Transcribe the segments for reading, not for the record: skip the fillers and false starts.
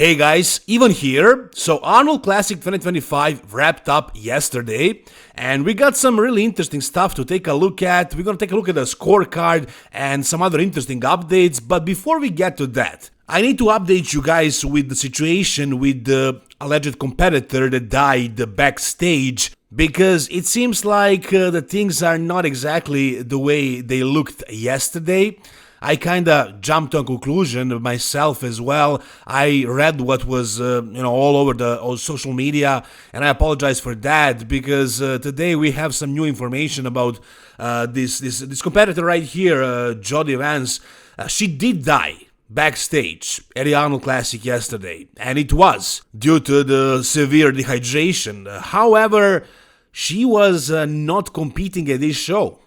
Hey guys, Ivan here. So Arnold Classic 2025 wrapped up yesterday and we got some really interesting stuff to take a look at. We're gonna take a look at the scorecard and some other interesting updates, but before we get to that, I need to update you guys with the situation with the alleged competitor that died backstage, because it seems like the things are not exactly the way they looked yesterday. I kinda jumped to a conclusion myself as well. I read what was all over the social media, and I apologize for that because today we have some new information about this competitor right here, Jodie Vance. She did die backstage at the Arnold Classic yesterday, and it was due to the severe dehydration. However, she was not competing at this show.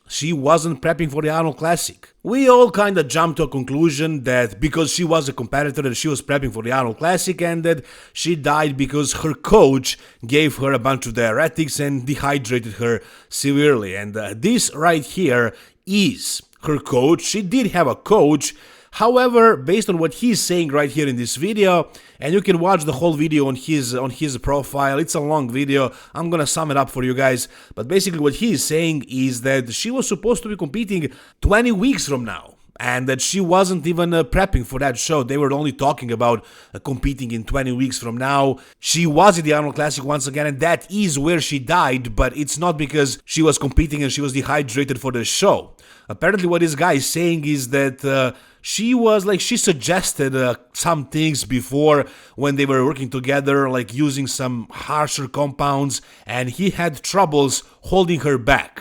She wasn't prepping for the Arnold Classic. We all kinda jumped to a conclusion that because she was a competitor that she was prepping for the Arnold Classic and that she died because her coach gave her a bunch of diuretics and dehydrated her severely. And this right here is her coach. She did have a coach. However, based on what he's saying right here in this video, and you can watch the whole video on his profile, it's a long video, I'm gonna sum it up for you guys, but basically what he is saying is that she was supposed to be competing 20 weeks from now, and that she wasn't even prepping for that show. They were only talking about competing in 20 weeks from now. She was at the Arnold Classic once again, and that is where she died, but it's not because she was competing and she was dehydrated for the show. Apparently what this guy is saying is that she suggested some things before when they were working together, like using some harsher compounds, and he had troubles holding her back,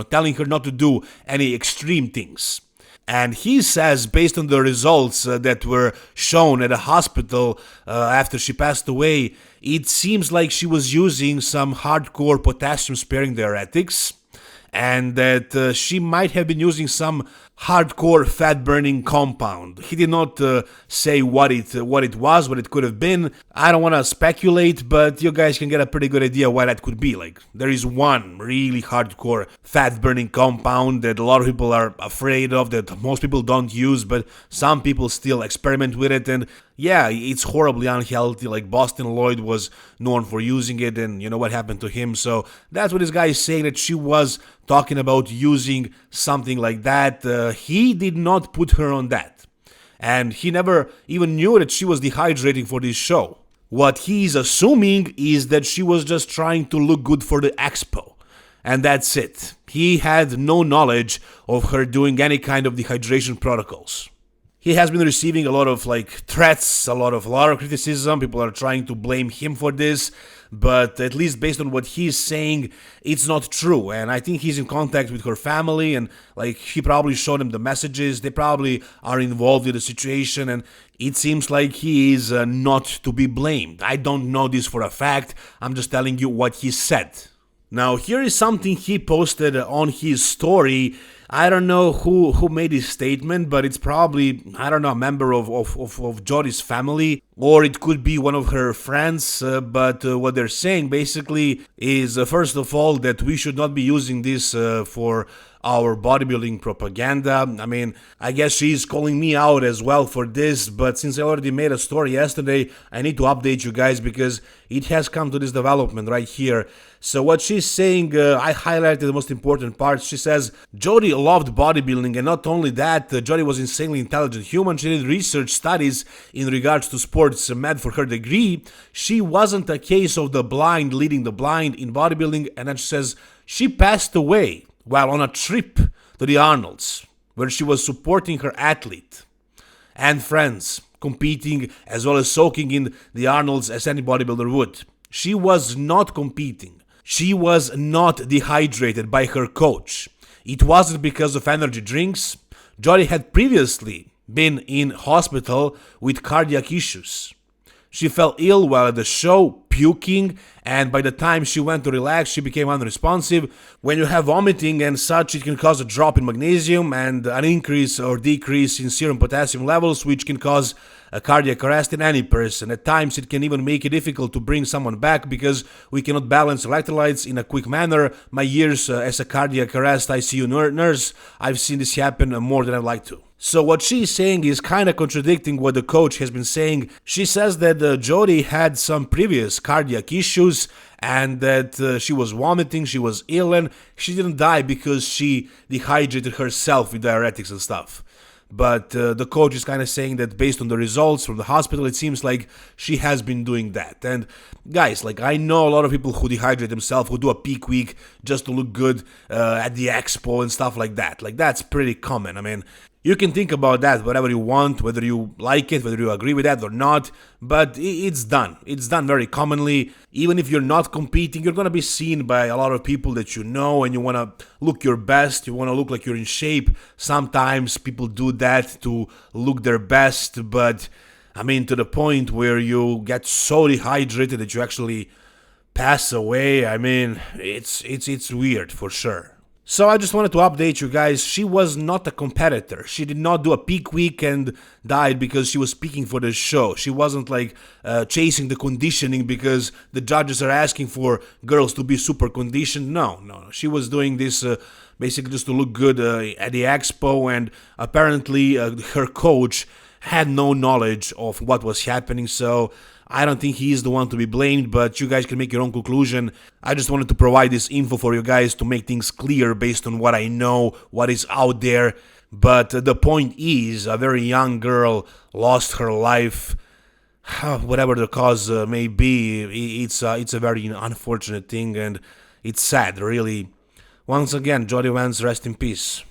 telling her not to do any extreme things. And he says, based on the results that were shown at a hospital after she passed away, it seems like she was using some hardcore potassium-sparing diuretics, and that she might have been using some hardcore fat-burning compound. He did not say what it was, what it could have been. I don't want to speculate, but you guys can get a pretty good idea why that could be. Like, there is one really hardcore fat-burning compound that a lot of people are afraid of, that most people don't use, but some people still experiment with it, and yeah, it's horribly unhealthy. Like, Boston Lloyd was known for using it, and you know what happened to him. So that's what this guy is saying, that she was talking about using something like that. He did not put her on that, and he never even knew that she was dehydrating for this show. What he's assuming is that she was just trying to look good for the expo, and that's it. He had no knowledge of her doing any kind of dehydration protocols. He has been receiving a lot of threats, a lot of criticism. People are trying to blame him for this, but at least based on what he's saying, it's not true. And I think he's in contact with her family, and he probably showed them the messages. They probably are involved in the situation, and it seems like he is not to be blamed. I don't know this for a fact. I'm just telling you what he said. Now, here is something he posted on his story. I don't know who made this statement, but it's probably, I don't know, a member of Jodie's family, or it could be one of her friends, but what they're saying basically is, first of all, that we should not be using this for our bodybuilding propaganda. I mean, I guess she's calling me out as well for this, but since I already made a story yesterday, I need to update you guys because it has come to this development right here. So what she's saying, I highlighted the most important parts. She says, Jodie loved bodybuilding, and not only that, Jodie was insanely intelligent human. She did research studies in regards to sports med for her degree. She wasn't a case of the blind leading the blind in bodybuilding, and then she says, she passed away while on a trip to the Arnolds, where she was supporting her athlete and friends, competing as well as soaking in the Arnolds as any bodybuilder would. She was not competing. She was not dehydrated by her coach. It wasn't because of energy drinks. Jodie had previously been in hospital with cardiac issues. She fell ill while at the show, puking, and by the time she went to relax, she became unresponsive. When you have vomiting and such, it can cause a drop in magnesium and an increase or decrease in serum potassium levels, which can cause a cardiac arrest in any person. At times it can even make it difficult to bring someone back because we cannot balance electrolytes in a quick manner. My years as a cardiac arrest ICU nurse, I've seen this happen more than I'd like to. So what she's saying is kind of contradicting what the coach has been saying. She says that Jody had some previous cardiac issues and that she was vomiting, she was ill, and she didn't die because she dehydrated herself with diuretics and stuff. But the coach is kind of saying that based on the results from the hospital, it seems like she has been doing that. And guys, like, I know a lot of people who dehydrate themselves, who do a peak week just to look good at the expo and stuff like that. Like, that's pretty common. I mean, you can think about that whatever you want, whether you like it, whether you agree with that or not, but it's done. It's done very commonly. Even if you're not competing, you're going to be seen by a lot of people that you know, and you want to look your best, you want to look like you're in shape. Sometimes people do that to look their best, but I mean, to the point where you get so dehydrated that you actually pass away. I mean, it's weird for sure. So I just wanted to update you guys. She was not a competitor. She did not do a peak week and died because she was speaking for the show. She wasn't like chasing the conditioning because the judges are asking for girls to be super conditioned. No. She was doing this basically just to look good at the expo, and apparently her coach had no knowledge of what was happening, so I don't think he is the one to be blamed, but you guys can make your own conclusion. I just wanted to provide this info for you guys to make things clear based on what I know, what is out there. But the point is, a very young girl lost her life. Whatever the cause may be, it's a very unfortunate thing, and it's sad, really. Once again, Jody Vance, rest in peace.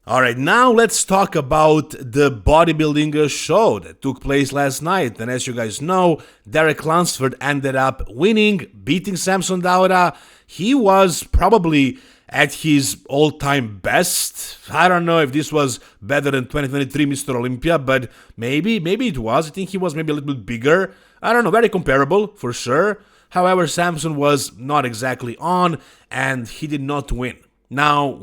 Alright, now let's talk about the bodybuilding show that took place last night. And as you guys know, Derek Lunsford ended up winning, beating Samson Dauda. He was probably at his all-time best. I don't know if this was better than 2023 Mr. Olympia, but maybe it was. I think he was maybe a little bit bigger. I don't know, very comparable for sure. However, Samson was not exactly on, and he did not win. Now,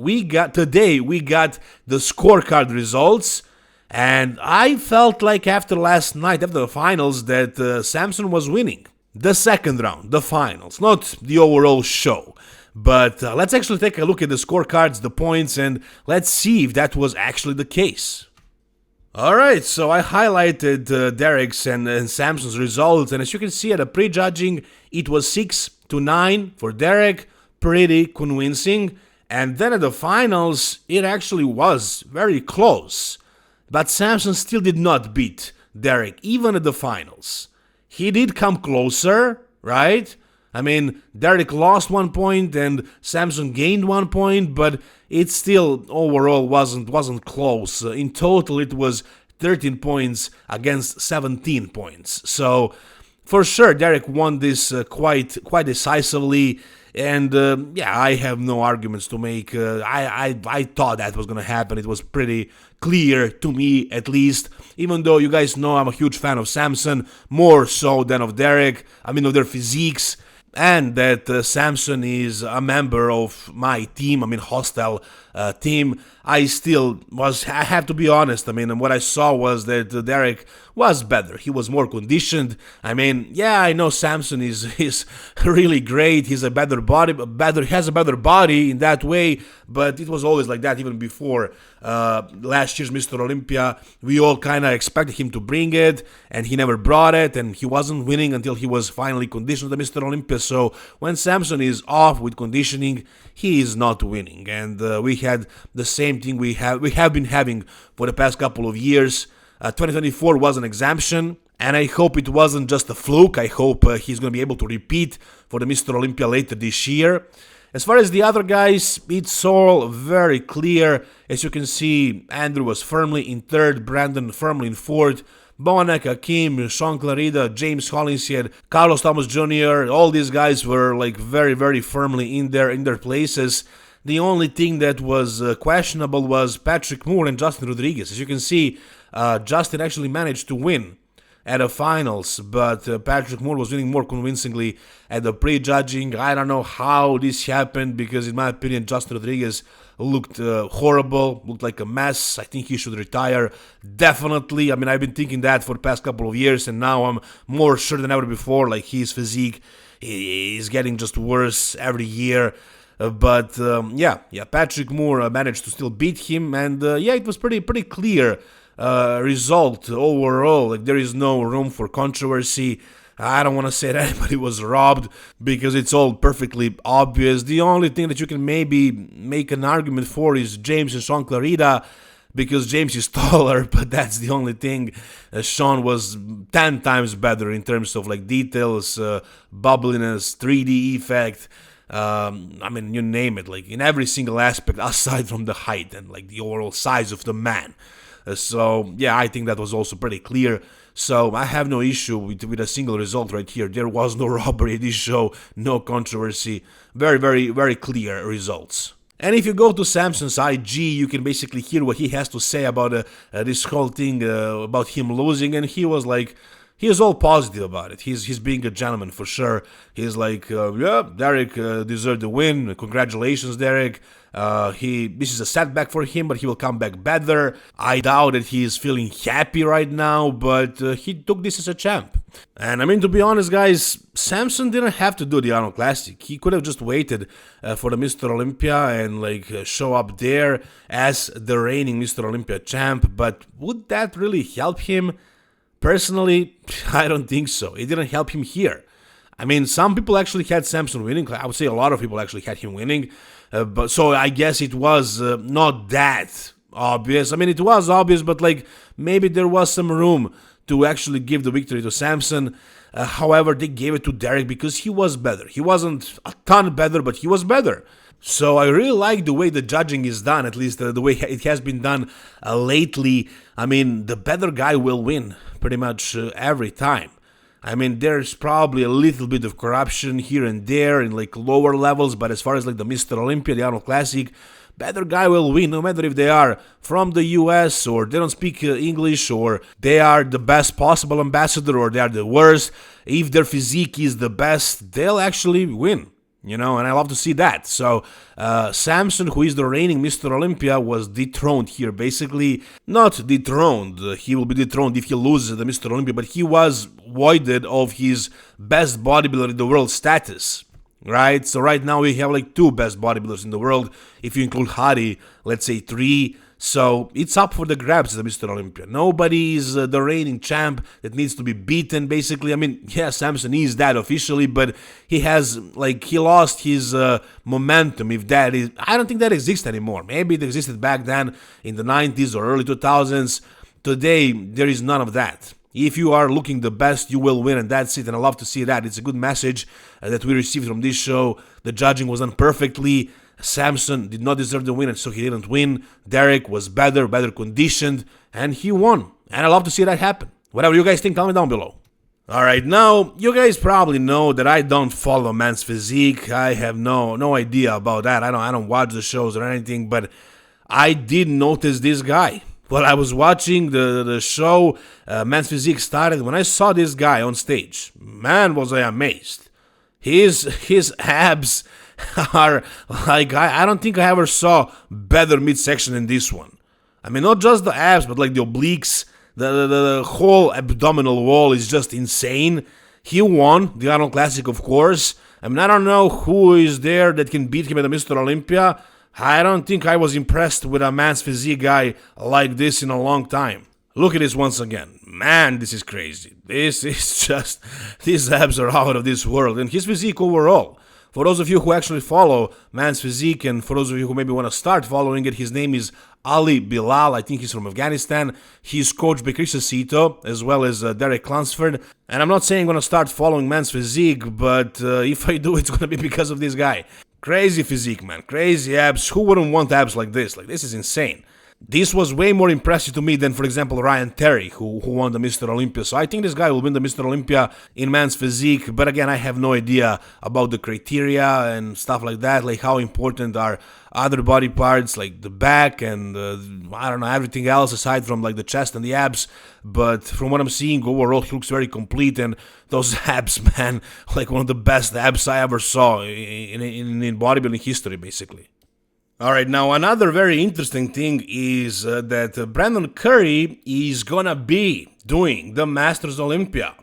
today we got the scorecard results, and I felt like after last night, after the finals, that Samson was winning. The second round, the finals, not the overall show. But let's actually take a look at the scorecards, the points, and let's see if that was actually the case. Alright, so I highlighted Derek's and Samson's results, and as you can see at the pre-judging, it was 6-9 for Derek, pretty convincing. And then at the finals, it actually was very close. But Samson still did not beat Derek, even at the finals. He did come closer, right? I mean, Derek lost 1 point and Samson gained 1 point, but it still overall wasn't close. In total, it was 13 points against 17 points. So, for sure, Derek won this quite decisively. And yeah, I have no arguments to make. I thought that was going to happen. It was pretty clear to me, at least. Even though you guys know I'm a huge fan of Samson, more so than of Derek. I mean, of their physiques. And that Samson is a member of my team, I mean, hostile team. I have to be honest, I mean, what I saw was that Derek was better. He was more conditioned. I mean, yeah, I know Samson is really great. He's a better body, has a better body in that way, but it was always like that even before last year's Mr. Olympia. We all kind of expected him to bring it, and he never brought it, and he wasn't winning until he was finally conditioned to Mr. Olympia. So when Samson is off with conditioning, he is not winning, and we had the same thing we have been having for the past couple of years. 2024 was an exemption, and I hope it wasn't just a fluke. I hope he's going to be able to repeat for the Mr. Olympia later this year. As far as the other guys, it's all very clear. As you can see, Andrew was firmly in third, Brandon firmly in fourth, Bonek, Hakim, Sean Clarida, James Hollinshead, Carlos Thomas Jr., all these guys were like very, very firmly in their places. The only thing that was questionable was Patrick Moore and Justin Rodriguez. As you can see, Justin actually managed to win at the finals, but Patrick Moore was winning more convincingly at the pre-judging. I don't know how this happened because, in my opinion, Justin Rodriguez looked horrible, looked like a mess. I think he should retire, definitely. I mean, I've been thinking that for the past couple of years, and now I'm more sure than ever before. Like, his physique is getting just worse every year. But Patrick Moore managed to still beat him, and it was pretty clear result overall. Like, there is no room for controversy. I don't want to say that anybody was robbed because it's all perfectly obvious. The only thing that you can maybe make an argument for is James and Sean Clarida, because James is taller, but that's the only thing. Sean was 10 times better in terms of like details, bubbliness, 3D effect. I mean, you name it, like in every single aspect aside from the height and like the overall size of the man. I think that was also pretty clear. So I have no issue with a single result right here. There was no robbery at this show, no controversy. Very clear results. And if you go to Samson's IG, you can basically hear what he has to say about this whole thing, about him losing, and he was like, he is all positive about it. He's being a gentleman for sure. He's like, Derek deserved the win. Congratulations, Derek. This is a setback for him, but he will come back better. I doubt that he is feeling happy right now, but he took this as a champ. And I mean, to be honest, guys, Samson didn't have to do the Arnold Classic. He could have just waited for the Mr. Olympia and like show up there as the reigning Mr. Olympia champ. But would that really help him? Personally, I don't think so. It didn't help him here. I mean, some people actually had Samson winning. I would say a lot of people actually had him winning. But so I guess it was not that obvious. I mean, it was obvious, but like maybe there was some room to actually give the victory to Samson. However, they gave it to Derek because he was better. He wasn't a ton better, but he was better. So I really like the way the judging is done, at least the way it has been done lately. I mean, the better guy will win pretty much every time. I mean, there's probably a little bit of corruption here and there in like lower levels, but as far as like the Mr. Olympia, the Arnold Classic, better guy will win, no matter if they are from the US or they don't speak English or they are the best possible ambassador or they are the worst. If their physique is the best, they'll actually win. You know, and I love to see that. So, Samson, who is the reigning Mr. Olympia, was dethroned here. Basically, not dethroned. He will be dethroned if he loses the Mr. Olympia, but he was voided of his best bodybuilder in the world status. Right? So right now we have like 2 best bodybuilders in the world. If you include Hari, let's say 3. So it's up for the grabs, the Mr. Olympia. Nobody is the reigning champ that needs to be beaten, basically. I mean, yeah, Samson is that officially, but he lost his momentum, if that is. I don't think that exists anymore. Maybe it existed back then in the 90s or early 2000s. Today, there is none of that. If you are looking the best, you will win, and that's it. And I love to see that. It's a good message that we received from this show. The judging was done perfectly. Samson did not deserve the win, and so he didn't win. Derek was better conditioned, and he won. And I love to see that happen. Whatever you guys think, tell me down below. Alright, now, you guys probably know that I don't follow Men's Physique. I have no idea about that. I don't watch the shows or anything, but I did notice this guy. While I was watching the show, Men's Physique started, when I saw this guy on stage, man, was I amazed. His abs are like, I don't think I ever saw better midsection than this one. I mean, not just the abs, but like the obliques, the whole abdominal wall is just insane. He won the Arnold Classic, of course. I mean, I don't know who is there that can beat him at the Mr. Olympia. I don't think I was impressed with a Men's Physique guy like this in a long time. Look at this once again. Man, this is crazy. This is just, these abs are out of this world. And his physique overall. For those of you who actually follow Men's Physique, and for those of you who maybe want to start following it, his name is Ali Bilal. I think he's from Afghanistan. He's coached by Chris Aceto, as well as Derek Lunsford. And I'm not saying I'm going to start following Men's Physique, but if I do, it's going to be because of this guy. Crazy physique, man. Crazy abs. Who wouldn't want abs like this? Like, this is insane. this was way more impressive to me than, for example, Ryan Terry, who won the Mr. Olympia. So I think this guy will win the Mr. Olympia in men's physique. But again, I have no idea about the criteria and stuff like that, like how important are other body parts, like the back and, I don't know, everything else aside from like the chest and the abs. But from what I'm seeing, overall, he looks very complete. And those abs, man, like one of the best abs I ever saw in bodybuilding history, basically. Alright, now another very interesting thing is that Brandon Curry is gonna be doing the Masters Olympia.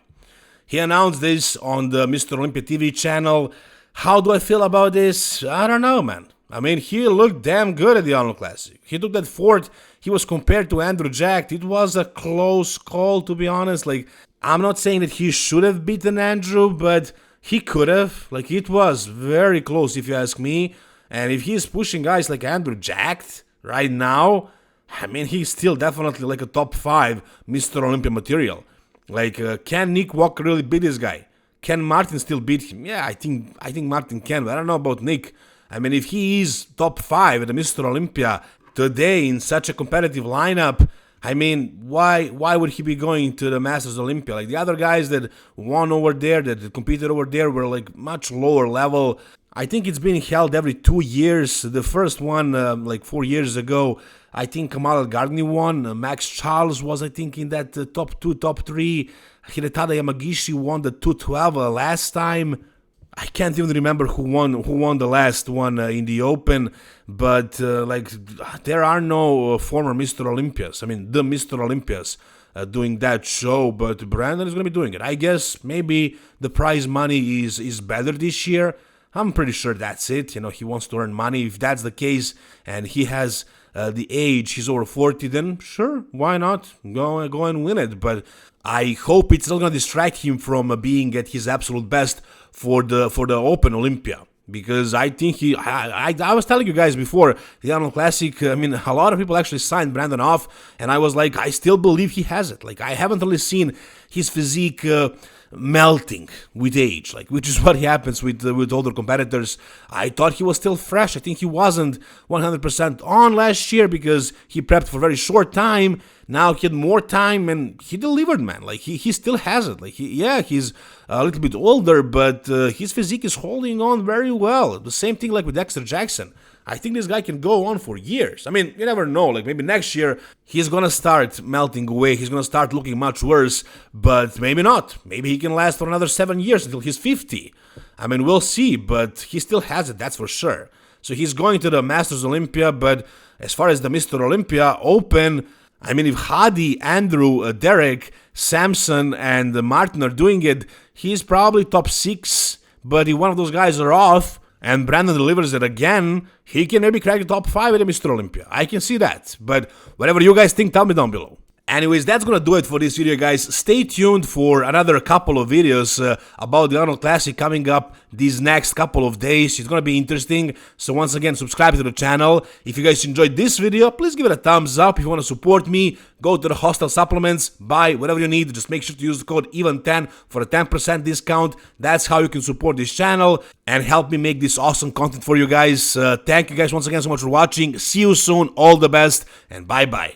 He announced this on the Mr. Olympia TV channel. How do I feel about this? I don't know, man. I mean, he looked damn good at the Arnold Classic. He took that fourth. He was compared to Andrew Jack. It was a close call, to be honest. Like, I'm not saying that he should have beaten Andrew, but he could have. Like, it was very close, if you ask me. And if he's pushing guys like Andrew Jack right now, I mean, he's still definitely like a top 5 Mr. Olympia material. Like, can Nick Walker really beat this guy? Can Martin still beat him? Yeah, I think Martin can, but I don't know about Nick. I mean, if he is top 5 at the Mr. Olympia today in such a competitive lineup, I mean, why would he be going to the Masters Olympia? Like, the other guys that won over there, that competed over there, were like much lower level. I think it's being held every 2 years. The first one, like 4 years ago, I think Kamal Gardner won. Max Charles was, I think, in that top 2, top 3. Hidetada Yamagishi won the 212 last time. I can't even remember who won the last one in the Open, but like, there are no former Mr. Olympias. I mean, the Mr. Olympias doing that show, but Brandon is going to be doing it. I guess maybe the prize money is better this year. I'm pretty sure that's it. You know, he wants to earn money. If that's the case and he has the age, he's over 40, then sure, why not? Go and win it. But I hope it's not going to distract him from being at his absolute best for the Open Olympia. Because I think I was telling you guys before, the Arnold Classic, I mean, a lot of people actually signed Brandon off, and I was like, I still believe he has it. Like, I haven't really seen his physique melting with age, like, which is what happens with older competitors. I thought he was still fresh. I think he wasn't 100% on last year because he prepped for a very short time. Now he had more time and he delivered, man. Like, he still has it. Like, he's a little bit older, but his physique is holding on very well. The same thing like with Dexter Jackson. I think this guy can go on for years. I mean, you never know. Like, maybe next year he's gonna start melting away. He's gonna start looking much worse, but maybe not. Maybe he can last for another 7 years until he's 50. I mean, we'll see, but he still has it, that's for sure. So he's going to the Masters Olympia, but as far as the Mr. Olympia Open, I mean, if Hadi, Andrew, Derek, Samson, and Martin are doing it, he's probably top 6, but if one of those guys are off, and Brandon delivers it again, he can maybe crack the top 5 at the Mr. Olympia. I can see that. But whatever you guys think, tell me down below. Anyways, that's gonna do it for this video, guys. Stay tuned for another couple of videos about the Arnold Classic coming up these next couple of days. It's gonna be interesting. So once again, subscribe to the channel. If you guys enjoyed this video, please give it a thumbs up. If you want to support me, go to the Hostel Supplements, buy whatever you need. Just make sure to use the code EVEN10 for a 10% discount. That's how you can support this channel and help me make this awesome content for you guys. Thank you guys once again so much for watching. See you soon. All the best and bye-bye.